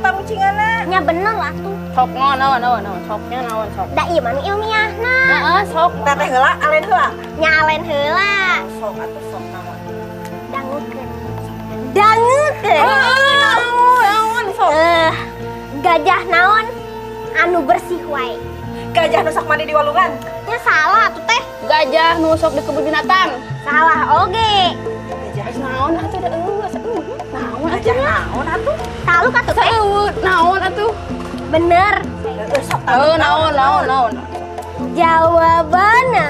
tamu cingana. Nya bener lah tuh. Sok naon, soknya naon sok. Da ieu mah ilmiahna. Heeh, sok. Teteh heula, alen heula. Nya alen heula. Sok atuh sok naon. Dangukeun. Dangukeun. Naon sok. Gajah naon anu bersih wae. Gajah nusak mandi di walungan. Nya salah tuh teh. Gajah nusok di kebun binatang. Salah oge. Gajah Naon atuh da eueuh. Naon gajah naon atuh? Tahu ka tuh teh? Seueuh, naon atuh? Bener. Sok tahu. Naon. Jawabannya